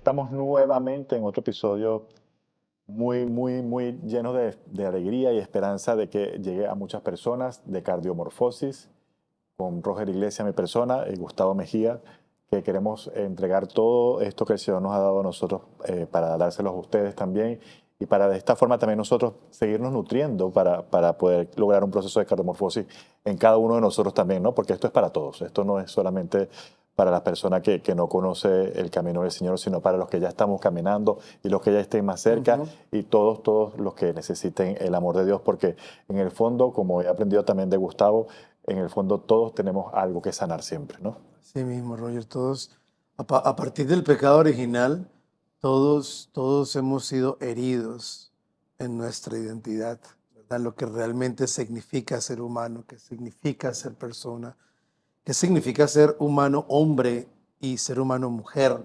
estamos nuevamente en otro episodio muy lleno de alegría y esperanza de que llegue a muchas personas de Cardiomorfosis, con Roger Iglesias, mi persona, y Gustavo Mejía, que queremos entregar todo esto que el Señor nos ha dado a nosotros para dárselos a ustedes también y para de esta forma también nosotros seguirnos nutriendo para poder lograr un proceso de cardiomorfosis en cada uno de nosotros también, ¿no? Porque esto es para todos, esto no es solamente para la persona que no conoce el camino del Señor, sino para los que ya estamos caminando y los que ya estén más cerca y todos los que necesiten el amor de Dios, porque en el fondo, como he aprendido también de Gustavo, en el fondo todos tenemos algo que sanar siempre, ¿no? Sí mismo, Roger. Todos, a partir del pecado original, todos hemos sido heridos en nuestra identidad, ¿verdad? Lo que realmente significa ser humano, qué significa ser persona, qué significa ser humano hombre y ser humano mujer.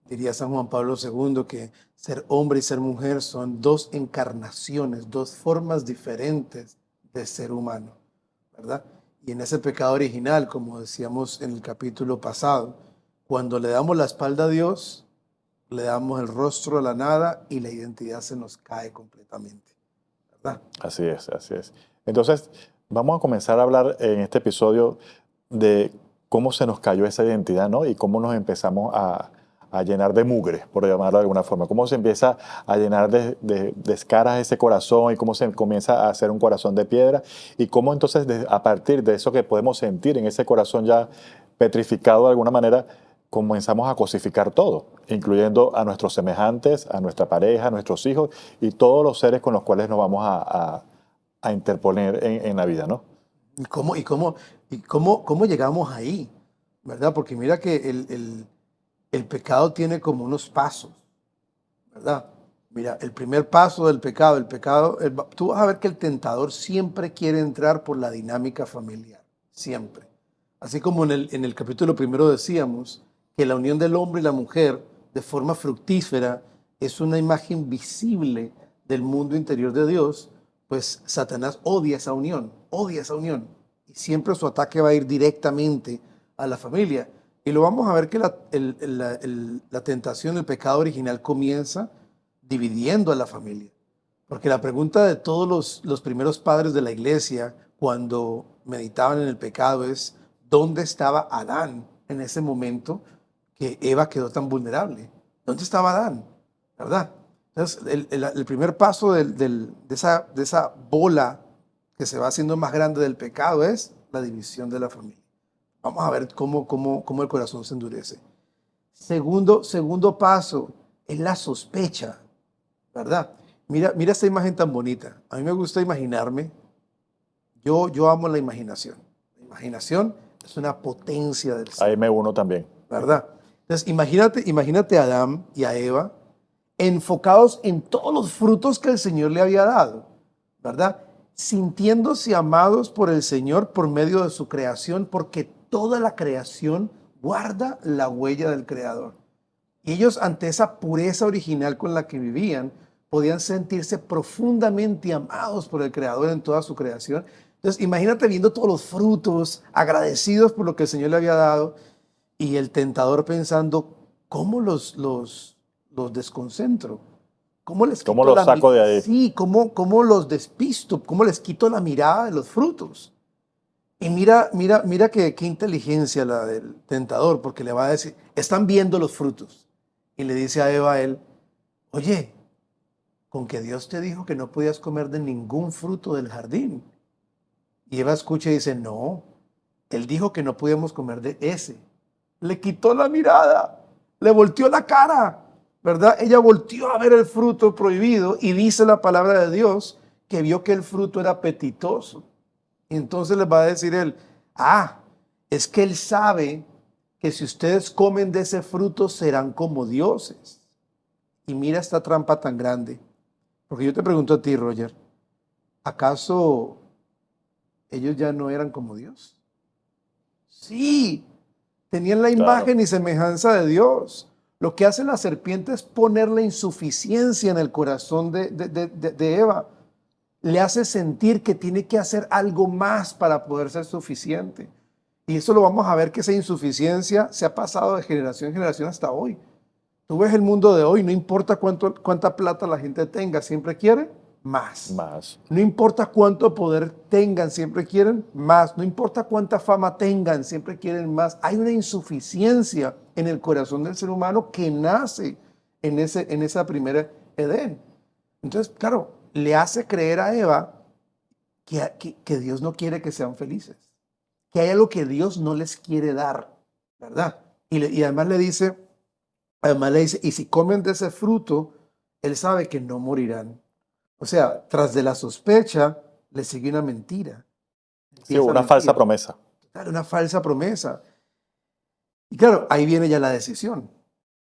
Diría San Juan Pablo II que ser hombre y ser mujer son dos encarnaciones, dos formas diferentes de ser humano, ¿verdad? Y en ese pecado original, como decíamos en el capítulo pasado, cuando le damos la espalda a Dios, le damos el rostro a la nada y la identidad se nos cae completamente, ¿verdad? Así es, así es. Entonces, vamos a comenzar a hablar en este episodio de cómo se nos cayó esa identidad, ¿no? Y cómo nos empezamos a llenar de mugre, por llamarlo de alguna forma. Cómo se empieza a llenar de escaras ese corazón y cómo se comienza a hacer un corazón de piedra y cómo entonces a partir de eso que podemos sentir en ese corazón ya petrificado de alguna manera, comenzamos a cosificar todo, incluyendo a nuestros semejantes, a nuestra pareja, a nuestros hijos y todos los seres con los cuales nos vamos a interponer en la vida, ¿no? ¿Y cómo llegamos ahí? ¿Verdad? Porque mira que el pecado tiene como unos pasos, ¿verdad? Mira, el primer paso del pecado, tú vas a ver que el tentador siempre quiere entrar por la dinámica familiar, siempre. Así como en el capítulo primero decíamos que la unión del hombre y la mujer de forma fructífera es una imagen visible del mundo interior de Dios, pues Satanás odia esa unión, y siempre su ataque va a ir directamente a la familia. Y lo vamos a ver que la tentación, el pecado original comienza dividiendo a la familia. Porque la pregunta de todos los primeros padres de la iglesia cuando meditaban en el pecado es, ¿dónde estaba Adán en ese momento que Eva quedó tan vulnerable? ¿Dónde estaba Adán? ¿Verdad? Entonces, el primer paso de esa bola que se va haciendo más grande del pecado es la división de la familia. Vamos a ver cómo el corazón se endurece. Segundo paso es la sospecha, ¿verdad? Mira esta imagen tan bonita. A mí me gusta imaginarme. Yo amo la imaginación. La imaginación es una potencia del ser. Ahí me uno también. ¿Verdad? Entonces, imagínate a Adán y a Eva enfocados en todos los frutos que el Señor le había dado, ¿verdad? Sintiéndose amados por el Señor por medio de su creación, porque toda la creación guarda la huella del Creador. Y ellos, ante esa pureza original con la que vivían, podían sentirse profundamente amados por el Creador en toda su creación. Entonces, imagínate viendo todos los frutos, agradecidos por lo que el Señor le había dado, y el tentador pensando, ¿cómo los desconcentro? ¿Cómo les ¿Cómo quito los saco de ahí? Sí, ¿cómo los despisto? ¿Cómo les quito la mirada de los frutos? Y mira qué inteligencia la del tentador, porque le va a decir, están viendo los frutos. Y le dice a Eva a él, oye, con que Dios te dijo que no podías comer de ningún fruto del jardín. Y Eva escucha y dice, no, él dijo que no podíamos comer de ese. Le quitó la mirada, le volteó la cara, ¿verdad? Ella volteó a ver el fruto prohibido y dice la palabra de Dios que vio que el fruto era apetitoso. Y entonces les va a decir él, es que él sabe que si ustedes comen de ese fruto serán como dioses. Y mira esta trampa tan grande. Porque yo te pregunto a ti, Roger, ¿acaso ellos ya no eran como Dios? Sí, tenían la imagen y semejanza de Dios. Lo que hace la serpiente es poner la insuficiencia en el corazón de Eva. Le hace sentir que tiene que hacer algo más para poder ser suficiente. Y eso lo vamos a ver que esa insuficiencia se ha pasado de generación en generación hasta hoy. Tú ves el mundo de hoy, no importa cuánta plata la gente tenga, siempre quiere más. Más. No importa cuánto poder tengan, siempre quieren más. No importa cuánta fama tengan, siempre quieren más. Hay una insuficiencia en el corazón del ser humano que nace en esa primera Edén. Entonces, claro, le hace creer a Eva que Dios no quiere que sean felices, que hay algo que Dios no les quiere dar, ¿verdad? Y además le dice, y si comen de ese fruto, él sabe que no morirán. O sea, tras de la sospecha, le sigue una mentira. Sí, Empieza a una mentir. falsa promesa. Claro, una falsa promesa. Y claro, ahí viene ya la decisión.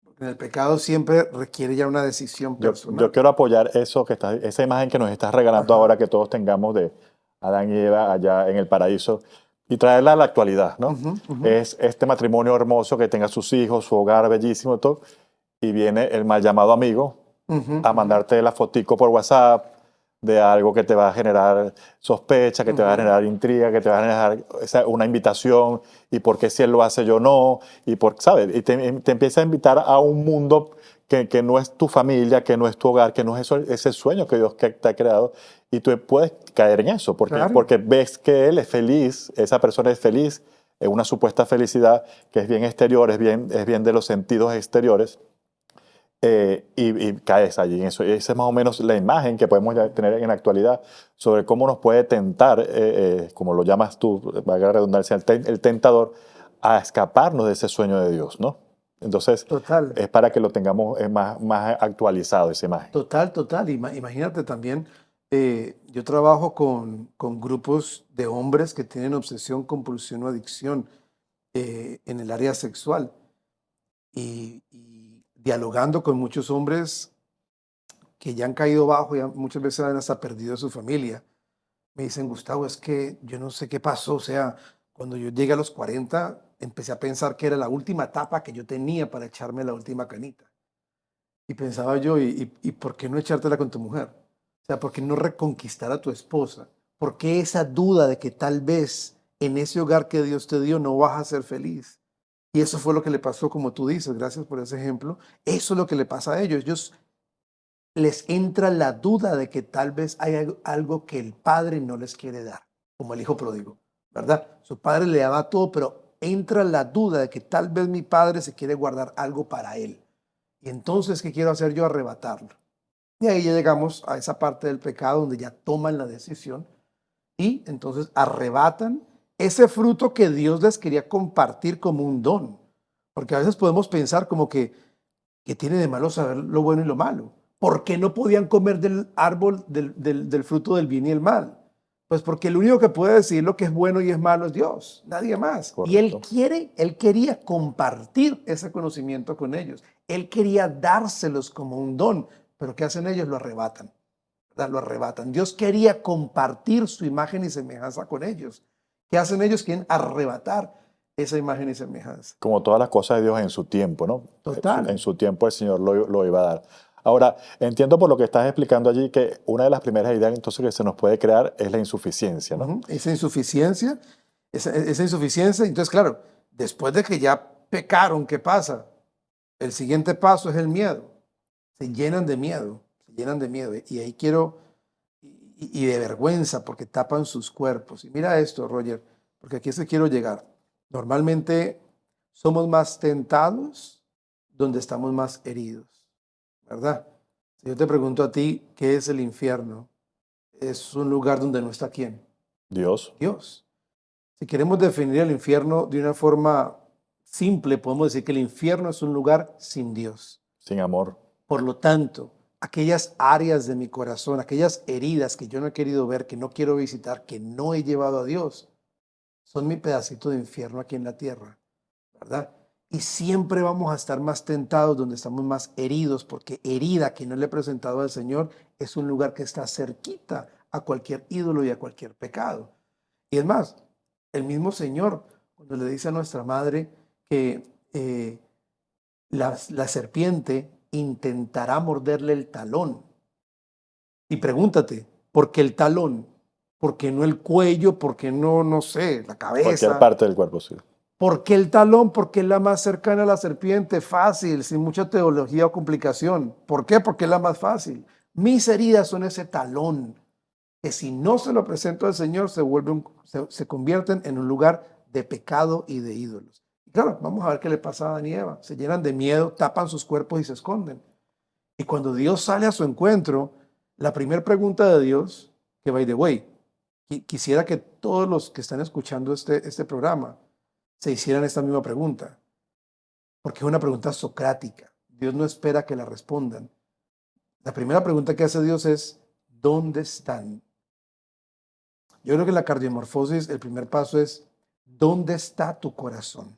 Porque en el pecado siempre requiere ya una decisión Yo personal. quiero apoyar eso esa imagen que nos estás regalando Ajá. ahora que todos tengamos de Adán y Eva allá en el paraíso y traerla a la actualidad, ¿no? Ujú, ujú. Es este matrimonio hermoso que tenga sus hijos, su hogar bellísimo, todo, y viene el mal llamado amigo Ujú, a ujú. mandarte la fotico por WhatsApp de algo que te va a generar sospecha, que te va a Ujú. generar intriga, que te va a generar una invitación, y por qué si él lo hace yo no, ¿sabes? Y te empieza a invitar a un mundo que no es tu familia, que no es tu hogar, que no es ese sueño que Dios te ha creado, y tú puedes caer en eso, Claro. porque ves que él es feliz, esa persona es feliz, en una supuesta felicidad que es bien exterior, es bien de los sentidos exteriores, y caes allí en eso. Y esa es más o menos la imagen que podemos ya tener en la actualidad sobre cómo nos puede tentar, como lo llamas tú, valga la redundancia, el tentador, a escaparnos de ese sueño de Dios, ¿no? Entonces, Total. es para que lo tengamos más actualizado, esa imagen. Total, total. Imagínate también, yo trabajo con grupos de hombres que tienen obsesión, compulsión o adicción en el área sexual y dialogando con muchos hombres que ya han caído bajo, ya muchas veces han hasta perdido a su familia. Me dicen, Gustavo, es que yo no sé qué pasó. O sea, cuando yo llegué a los 40, empecé a pensar que era la última etapa que yo tenía para echarme la última canita. Y pensaba yo, ¿y por qué no echártela con tu mujer? O sea, ¿por qué no reconquistar a tu esposa? ¿Por qué esa duda de que tal vez en ese hogar que Dios te dio no vas a ser feliz? Y eso fue lo que le pasó, como tú dices, gracias por ese ejemplo. Eso es lo que le pasa a ellos. Ellos les entra la duda de que tal vez hay algo que el padre no les quiere dar, como el hijo pródigo, ¿verdad? Su padre le daba todo, pero entra la duda de que tal vez mi padre se quiere guardar algo para él. Y entonces, ¿qué quiero hacer yo? Arrebatarlo. Y ahí ya llegamos a esa parte del pecado donde ya toman la decisión y entonces arrebatan ese fruto que Dios les quería compartir como un don. Porque a veces podemos pensar como que tiene de malo saber lo bueno y lo malo. ¿Por qué no podían comer del árbol del fruto del bien y el mal? Pues porque el único que puede decir lo que es bueno y es malo es Dios, nadie más. Y Correcto. él quería compartir ese conocimiento con ellos. Él quería dárselos como un don, pero ¿qué hacen ellos? Lo arrebatan, ¿verdad? Lo arrebatan. Dios quería compartir su imagen y semejanza con ellos. ¿Qué hacen ellos? Quieren arrebatar esa imagen y semejanza. Como todas las cosas de Dios en su tiempo, ¿no? Total. En su tiempo el Señor lo iba a dar. Ahora, entiendo por lo que estás explicando allí que una de las primeras ideas entonces que se nos puede crear es la insuficiencia, ¿no? Ujú. Esa insuficiencia, entonces claro, después de que ya pecaron, ¿qué pasa? El siguiente paso es el miedo. Se llenan de miedo, se llenan de miedo. Y ahí y de vergüenza porque tapan sus cuerpos. Y mira esto, Roger, porque aquí es que quiero llegar. Normalmente somos más tentados donde estamos más heridos, ¿verdad? Si yo te pregunto a ti, ¿qué es el infierno? Es un lugar donde no está quién, Dios, Dios. Si queremos definir el infierno de una forma simple, podemos decir que el infierno es un lugar sin Dios. sin amor. Por lo tanto, aquellas áreas de mi corazón, aquellas heridas que yo no he querido ver, que no quiero visitar, que no he llevado a Dios, son mi pedacito de infierno aquí en la tierra, ¿verdad? Y siempre vamos a estar más tentados donde estamos más heridos, porque herida que no le he presentado al Señor es un lugar que está cerquita a cualquier ídolo y a cualquier pecado. Y es más, el mismo Señor, cuando le dice a nuestra madre que la serpiente intentará morderle el talón. Y pregúntate, ¿por qué el talón? ¿Por qué no el cuello? ¿Por qué no, no sé, la Cualquier cabeza? parte del cuerpo, sí. ¿Por qué el talón? Porque es la más cercana a la serpiente, fácil, sin mucha teología o complicación. ¿Por qué? Porque es la más fácil. Mis heridas son ese talón que si no se lo presento al Señor se convierten en un lugar de pecado y de ídolos. Y claro, vamos a ver qué le pasa a Adán y Eva. Se llenan de miedo, tapan sus cuerpos y se esconden. Y cuando Dios sale a su encuentro, la primera pregunta de Dios, que by the way, quisiera que todos los que están escuchando este programa se hicieran esta misma pregunta, porque es una pregunta socrática. Dios no espera que la respondan. La primera pregunta que hace Dios es, ¿dónde están? Yo creo que en la cardiomorfosis el primer paso es, ¿dónde está tu corazón?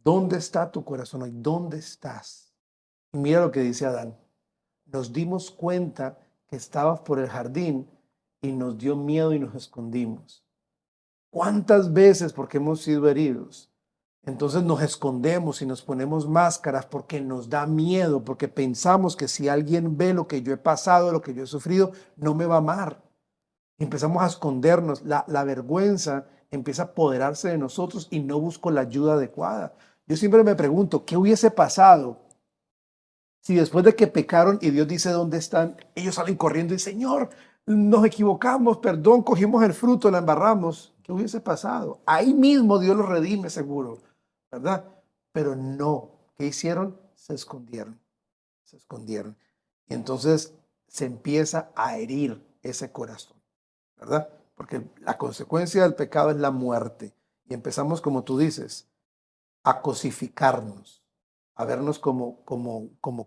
¿Dónde está tu corazón hoy? ¿Dónde estás? Y mira lo que dice Adán. Nos dimos cuenta que estabas por el jardín y nos dio miedo y nos escondimos. ¿Cuántas veces porque hemos sido heridos? Entonces nos escondemos y nos ponemos máscaras porque nos da miedo, porque pensamos que si alguien ve lo que yo he pasado, lo que yo he sufrido, no me va a amar. Y empezamos a escondernos. La vergüenza empieza a apoderarse de nosotros y no busco la ayuda adecuada. Yo siempre me pregunto, ¿qué hubiese pasado si después de que pecaron y Dios dice dónde están, ellos salen corriendo y Señor, nos equivocamos, perdón, cogimos el fruto, la embarramos? ¿Qué hubiese pasado? Ahí mismo Dios los redime seguro, ¿verdad? Pero no. ¿Qué hicieron? Se escondieron. Se escondieron. Y entonces se empieza a herir ese corazón, ¿verdad? Porque la consecuencia del pecado es la muerte. Y empezamos, como tú dices, a cosificarnos, a vernos como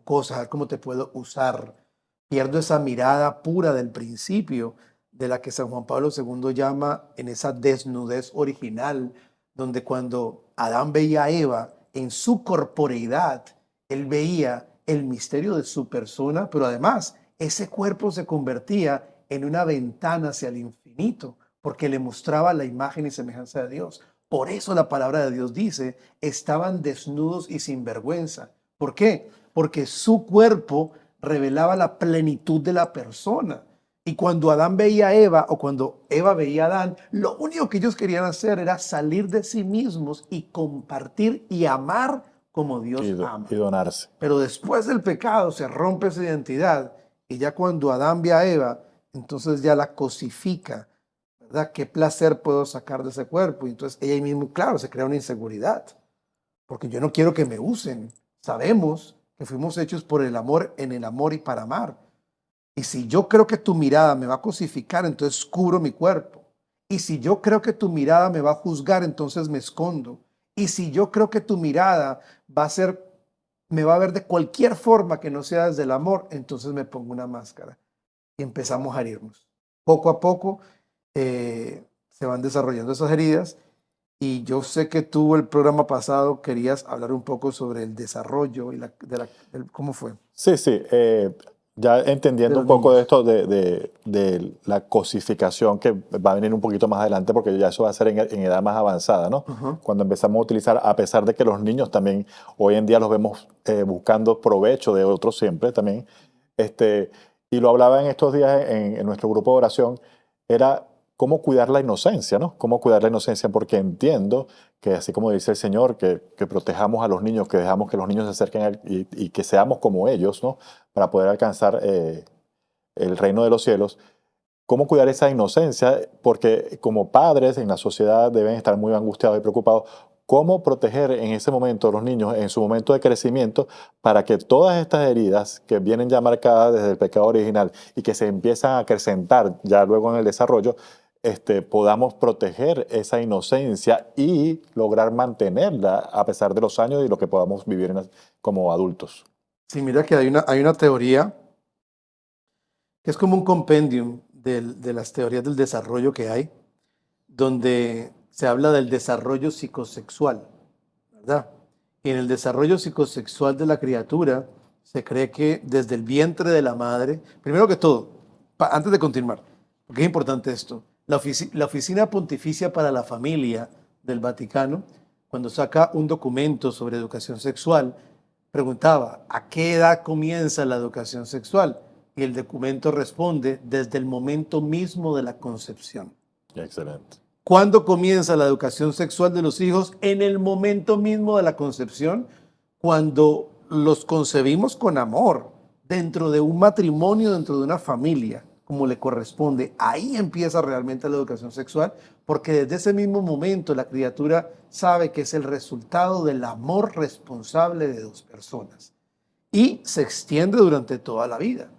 cosas, a ver cómo te puedo usar. Pierdo esa mirada pura del principio, de la que San Juan Pablo II llama en esa desnudez original, donde cuando Adán veía a Eva en su corporeidad, él veía el misterio de su persona, pero además ese cuerpo se convertía en una ventana hacia el infinito, porque le mostraba la imagen y semejanza de Dios. Por eso la palabra de Dios dice, estaban desnudos y sin vergüenza. ¿Por qué? Porque su cuerpo revelaba la plenitud de la persona. Y cuando Adán veía a Eva o cuando Eva veía a Adán, lo único que ellos querían hacer era salir de sí mismos y compartir y amar como Dios ama. Y donarse. Pero después del pecado se rompe esa identidad y ya cuando Adán ve a Eva, entonces ya la cosifica, ¿verdad? ¿Qué placer puedo sacar de ese cuerpo? Y entonces ella mismo, claro, se crea una inseguridad, porque yo no quiero que me usen. Sabemos que fuimos hechos por el amor, en el amor y para amar. Y si yo creo que tu mirada me va a cosificar, entonces cubro mi cuerpo. Y si yo creo que tu mirada me va a juzgar, entonces me escondo. Y si yo creo que tu mirada me va a ver de cualquier forma que no sea desde el amor, entonces me pongo una máscara. Y empezamos a herirnos. Poco a poco se van desarrollando esas heridas. Y yo sé que tú el programa pasado querías hablar un poco sobre el desarrollo y cómo fue. Sí, sí. Ya entendiendo un poco de esto de la cosificación que va a venir un poquito más adelante, porque ya eso va a ser en edad más avanzada, ¿no? Cuando empezamos a utilizar, a pesar de que los niños también hoy en día los vemos buscando provecho de otros siempre también, y lo hablaba en estos días en nuestro grupo de oración, era cómo cuidar la inocencia, ¿no? Cómo cuidar la inocencia, porque entiendo que así como dice el Señor, que protejamos a los niños, que dejamos que los niños se acerquen a Él y que seamos como ellos, ¿no? Para poder alcanzar el reino de los cielos. ¿Cómo cuidar esa inocencia? Porque como padres en la sociedad deben estar muy angustiados y preocupados. ¿Cómo proteger en ese momento a los niños, en su momento de crecimiento, para que todas estas heridas que vienen ya marcadas desde el pecado original y que se empiezan a acrecentar ya luego en el desarrollo, podamos proteger esa inocencia y lograr mantenerla a pesar de los años y lo que podamos vivir como adultos? Sí, mira que hay una teoría que es como un compendium de las teorías del desarrollo que hay, donde se habla del desarrollo psicosexual, ¿verdad? Y en el desarrollo psicosexual de la criatura se cree que desde el vientre de la madre, primero que todo, antes de continuar, porque es importante esto, la Oficina Pontificia para la Familia del Vaticano, cuando saca un documento sobre educación sexual, preguntaba, ¿a qué edad comienza la educación sexual? Y el documento responde, desde el momento mismo de la concepción. Excelente. ¿Cuándo comienza la educación sexual de los hijos? En el momento mismo de la concepción, cuando los concebimos con amor, dentro de un matrimonio, dentro de una familia, como le corresponde. Ahí empieza realmente la educación sexual, porque desde ese mismo momento la criatura sabe que es el resultado del amor responsable de dos personas y se extiende durante toda la vida.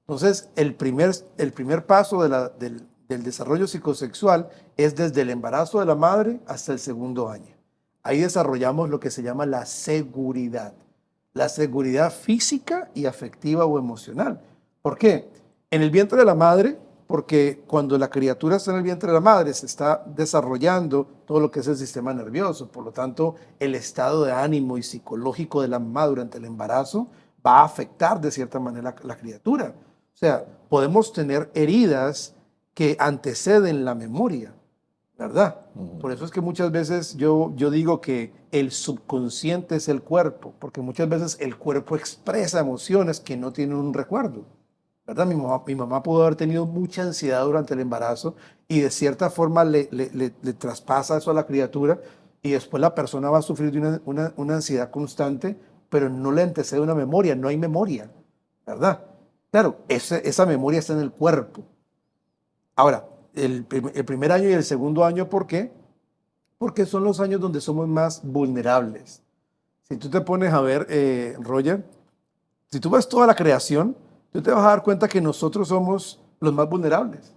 Entonces, el primer paso del desarrollo psicosexual es desde el embarazo de la madre hasta el segundo año. Ahí desarrollamos lo que se llama la seguridad física y afectiva o emocional. ¿Por qué? En el vientre de la madre, porque cuando la criatura está en el vientre de la madre se está desarrollando todo lo que es el sistema nervioso, por lo tanto el estado de ánimo y psicológico de la mamá durante el embarazo va a afectar de cierta manera a la criatura. O sea, podemos tener heridas que anteceden la memoria, ¿verdad? Por eso es que muchas veces yo digo que el subconsciente es el cuerpo, porque muchas veces el cuerpo expresa emociones que no tienen un recuerdo, ¿verdad? Mi mamá pudo haber tenido mucha ansiedad durante el embarazo y de cierta forma le traspasa eso a la criatura y después la persona va a sufrir de una ansiedad constante, pero no le antecede una memoria, no hay memoria, ¿verdad? Claro, esa memoria está en el cuerpo. Ahora, el primer año y el segundo año, ¿por qué? Porque son los años donde somos más vulnerables. Si tú te pones a ver, Roger, si tú ves toda la creación, tú te vas a dar cuenta que nosotros somos los más vulnerables.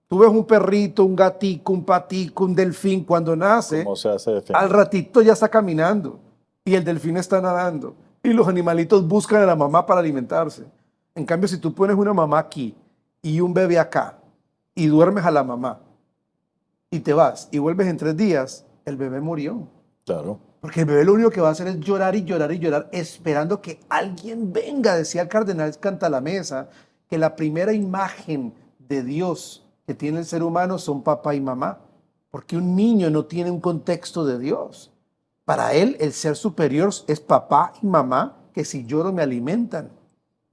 Tú ves un perrito, un gatico, un patico, un delfín, cuando nace, ¿Cómo se hace al ratito ya está caminando y el delfín está nadando y los animalitos buscan a la mamá para alimentarse. En cambio, si tú pones una mamá aquí y un bebé acá y duermes a la mamá y te vas y vuelves en 3 días, el bebé murió. Claro. Porque el bebé lo único que va a hacer es llorar y llorar y llorar, esperando que alguien venga. Decía el cardenal Cantalamessa que la primera imagen de Dios que tiene el ser humano son papá y mamá, porque un niño no tiene un contexto de Dios. Para él, el ser superior es papá y mamá, que si lloro me alimentan,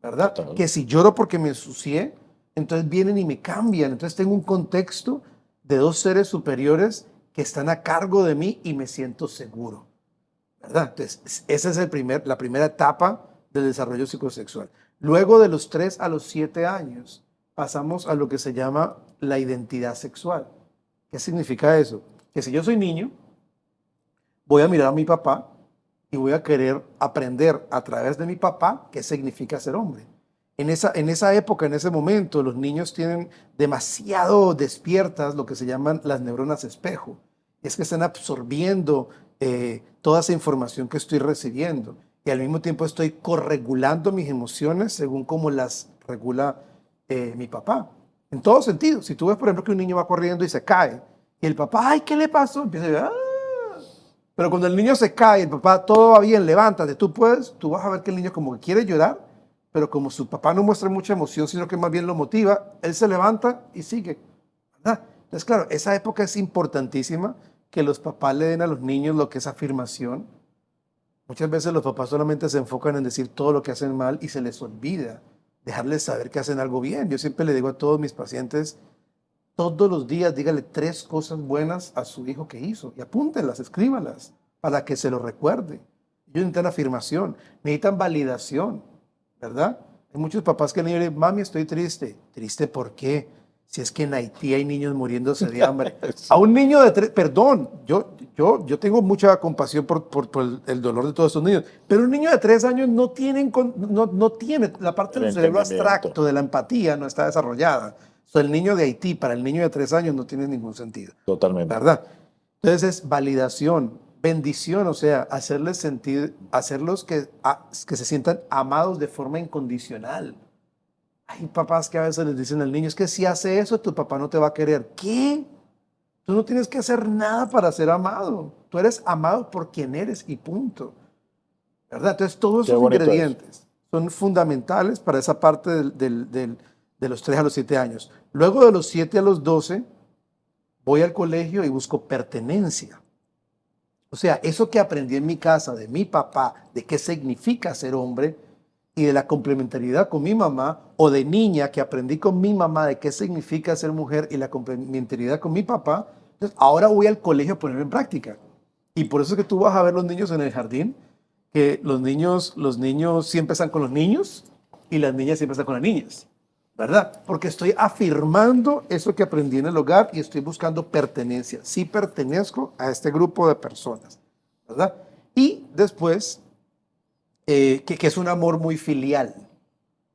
¿verdad? Total. Que si lloro porque me ensucié, entonces vienen y me cambian. Entonces tengo un contexto de 2 seres superiores que están a cargo de mí y me siento seguro, ¿verdad? Entonces, esa es la primera etapa del desarrollo psicosexual. Luego de los 3 a los 7 años, pasamos a lo que se llama la identidad sexual. ¿Qué significa eso? Que si yo soy niño, voy a mirar a mi papá y voy a querer aprender a través de mi papá qué significa ser hombre. En esa época, en ese momento, los niños tienen demasiado despiertas lo que se llaman las neuronas espejo. Es que están absorbiendo toda esa información que estoy recibiendo y al mismo tiempo estoy corregulando mis emociones según cómo las regula mi papá. En todo sentido. Si tú ves, por ejemplo, que un niño va corriendo y se cae y el papá, ay, ¿qué le pasó? Empieza a decir, pero cuando el niño se cae, el papá, todo va bien, levántate, tú puedes, tú vas a ver que el niño como que quiere llorar, pero como su papá no muestra mucha emoción, sino que más bien lo motiva, él se levanta y sigue, ¿verdad? Entonces, claro, esa época es importantísima, que los papás le den a los niños lo que es afirmación. Muchas veces los papás solamente se enfocan en decir todo lo que hacen mal y se les olvida dejarles saber que hacen algo bien. Yo siempre le digo a todos mis pacientes, todos los días dígale 3 cosas buenas a su hijo que hizo y apúntenlas, escríbalas para que se lo recuerde. Ellos necesitan afirmación, necesitan validación, ¿verdad? Hay muchos papás que le dicen, mami, estoy triste. ¿Triste por qué? Si es que en Haití hay niños muriéndose de hambre. A un niño de 3, perdón, yo tengo mucha compasión por el dolor de todos esos niños, pero un niño de 3 años no tiene la parte del cerebro abstracto de la empatía no está desarrollada. So, el niño de Haití para el niño de 3 años no tiene ningún sentido. Totalmente. ¿Verdad? Entonces es validación, bendición, o sea, hacerles sentir, hacerlos que se sientan amados de forma incondicional. Hay papás que a veces les dicen al niño, es que si hace eso, tu papá no te va a querer. ¿Qué? Tú no tienes que hacer nada para ser amado. Tú eres amado por quien eres y punto. ¿Verdad? Entonces todos esos ingredientes son fundamentales para esa parte de los 3 a los 7 años. Luego de los 7 a los 12, voy al colegio y busco pertenencia. O sea, eso que aprendí en mi casa de mi papá, de qué significa ser hombre, y de la complementariedad con mi mamá, o de niña que aprendí con mi mamá de qué significa ser mujer y la complementariedad con mi papá, Entonces, ahora voy al colegio a ponerlo en práctica. Y por eso es que tú vas a ver los niños en el jardín, que los niños siempre están con los niños y las niñas siempre están con las niñas, ¿verdad? Porque estoy afirmando eso que aprendí en el hogar y estoy buscando pertenencia. Sí pertenezco a este grupo de personas, ¿verdad? Y después, que es un amor muy filial.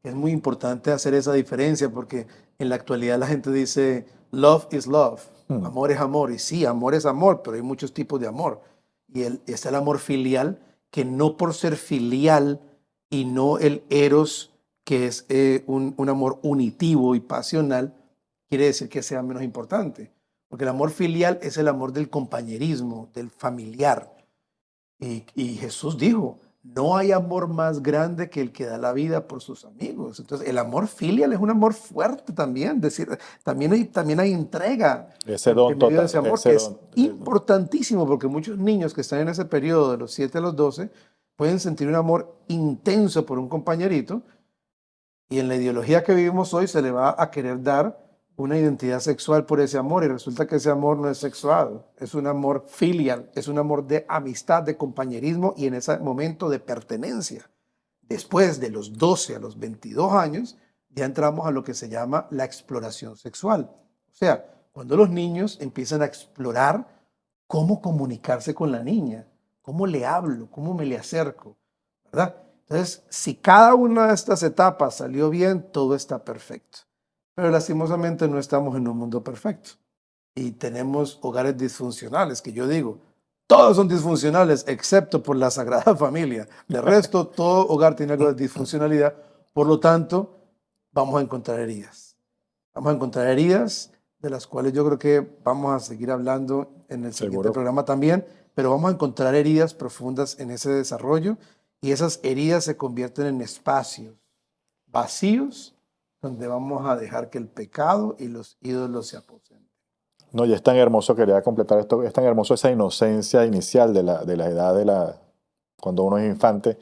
Es muy importante hacer esa diferencia porque en la actualidad la gente dice love is love, Mm. amor es amor. Y sí, amor es amor, pero hay muchos tipos de amor. Y está el amor filial, que no por ser filial y no el eros, que es un amor unitivo y pasional, quiere decir que sea menos importante. Porque el amor filial es el amor del compañerismo, del familiar. Y Jesús dijo, no hay amor más grande que el que da la vida por sus amigos. Entonces, el amor filial es un amor fuerte también. Decir, también hay entrega Ese en don medio de total, ese amor, ese que es don. importantísimo, porque muchos niños que están en ese periodo de los 7 a los 12 pueden sentir un amor intenso por un compañerito, y en la ideología que vivimos hoy se le va a querer dar una identidad sexual por ese amor, y resulta que ese amor no es sexual, es un amor filial, es un amor de amistad, de compañerismo y en ese momento de pertenencia. Después de los 12 a los 22 años, ya entramos a lo que se llama la exploración sexual. O sea, cuando los niños empiezan a explorar cómo comunicarse con la niña, cómo le hablo, cómo me le acerco, ¿verdad? Entonces, si cada una de estas etapas salió bien, todo está perfecto. Pero lastimosamente no estamos en un mundo perfecto. Y tenemos hogares disfuncionales, que yo digo, todos son disfuncionales excepto por la Sagrada Familia. De resto, todo hogar tiene algo de disfuncionalidad. Por lo tanto, vamos a encontrar heridas. Vamos a encontrar heridas de las cuales yo creo que vamos a seguir hablando en el siguiente Seguro. programa también, pero vamos a encontrar heridas profundas en ese desarrollo y esas heridas se convierten en espacios vacíos donde vamos a dejar que el pecado y los ídolos se aposenten. No, y es tan hermoso, quería completar esto, es tan hermoso esa inocencia inicial de la edad cuando uno es infante,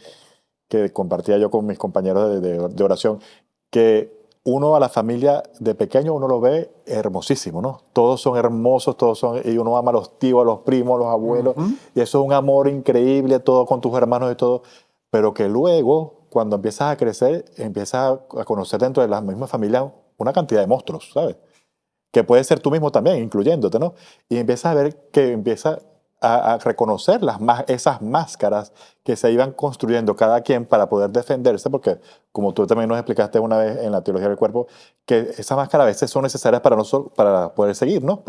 que compartía yo con mis compañeros de oración, que uno a la familia de pequeño uno lo ve hermosísimo, ¿no? Todos son hermosos, y uno ama a los tíos, a los primos, a los abuelos, y eso es un amor increíble, todo con tus hermanos y todo, pero que luego, cuando empiezas a crecer, empiezas a conocer dentro de la misma familia una cantidad de monstruos, ¿sabes? Que puede ser tú mismo también, incluyéndote, ¿no? Y empiezas a ver que empieza a reconocer esas máscaras que se iban construyendo cada quien para poder defenderse, porque como tú también nos explicaste una vez en la teología del cuerpo, que esas máscaras a veces son necesarias para poder seguir, ¿no?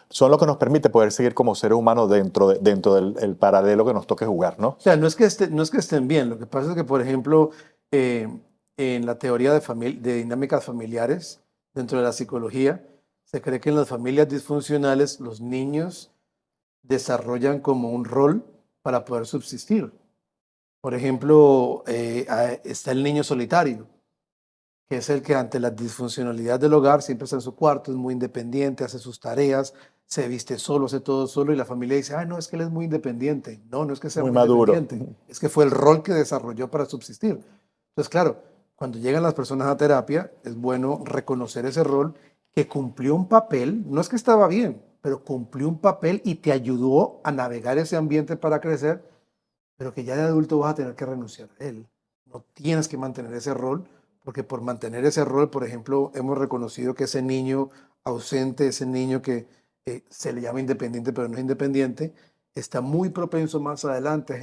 Son lo que nos permite poder seguir como seres humanos dentro del el paralelo que nos toque jugar, ¿no? O sea, no es que estén bien, lo que pasa es que, por ejemplo, en la teoría de dinámicas familiares, dentro de la psicología, se cree que en las familias disfuncionales los niños desarrollan como un rol para poder subsistir. Por ejemplo, está el niño solitario, que es el que ante la disfuncionalidad del hogar siempre está en su cuarto, es muy independiente, hace sus tareas, se viste solo, hace todo solo y la familia dice, ah, no, es que él es muy independiente. No, no es que sea Muy muy maduro. independiente, es que fue el rol que desarrolló para subsistir. Entonces, claro, cuando llegan las personas a terapia, es bueno reconocer ese rol que cumplió un papel, no es que estaba bien, pero cumplió un papel y te ayudó a navegar ese ambiente para crecer, pero que ya de adulto vas a tener que renunciar a él. No tienes que mantener ese rol, porque por mantener ese rol, por ejemplo, hemos reconocido que ese niño ausente, ese niño que se le llama independiente, pero no es independiente, está muy propenso más adelante a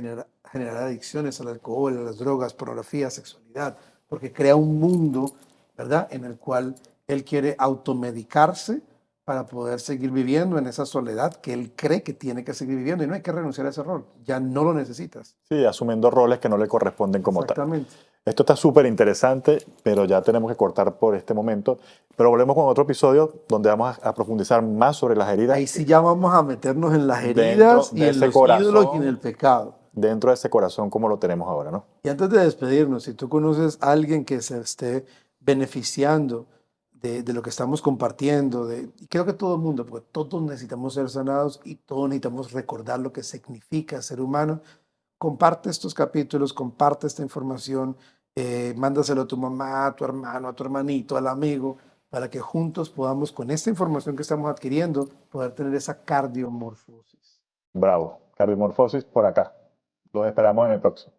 generar adicciones al alcohol, a las drogas, pornografía, sexualidad, porque crea un mundo, ¿verdad?, en el cual él quiere automedicarse para poder seguir viviendo en esa soledad que él cree que tiene que seguir viviendo y no hay que renunciar a ese rol, ya no lo necesitas. Sí, asumiendo roles que no le corresponden como tal. Exactamente. Esto está súper interesante, pero ya tenemos que cortar por este momento. Pero volvemos con otro episodio donde vamos a profundizar más sobre las heridas Ahí sí ya vamos a meternos en las dentro heridas y de en ese los ídolos y en corazón, el pecado. dentro de ese corazón como lo tenemos ahora, ¿no? Y antes de despedirnos, si tú conoces a alguien que se esté beneficiando de lo que estamos compartiendo, y creo que todo el mundo, porque todos necesitamos ser sanados y todos necesitamos recordar lo que significa ser humano, comparte estos capítulos, comparte esta información, mándaselo a tu mamá, a tu hermano, a tu hermanito, al amigo, para que juntos podamos, con esta información que estamos adquiriendo, poder tener esa cardiomorfosis. Bravo. Cardiomorfosis por acá. Los esperamos en el próximo.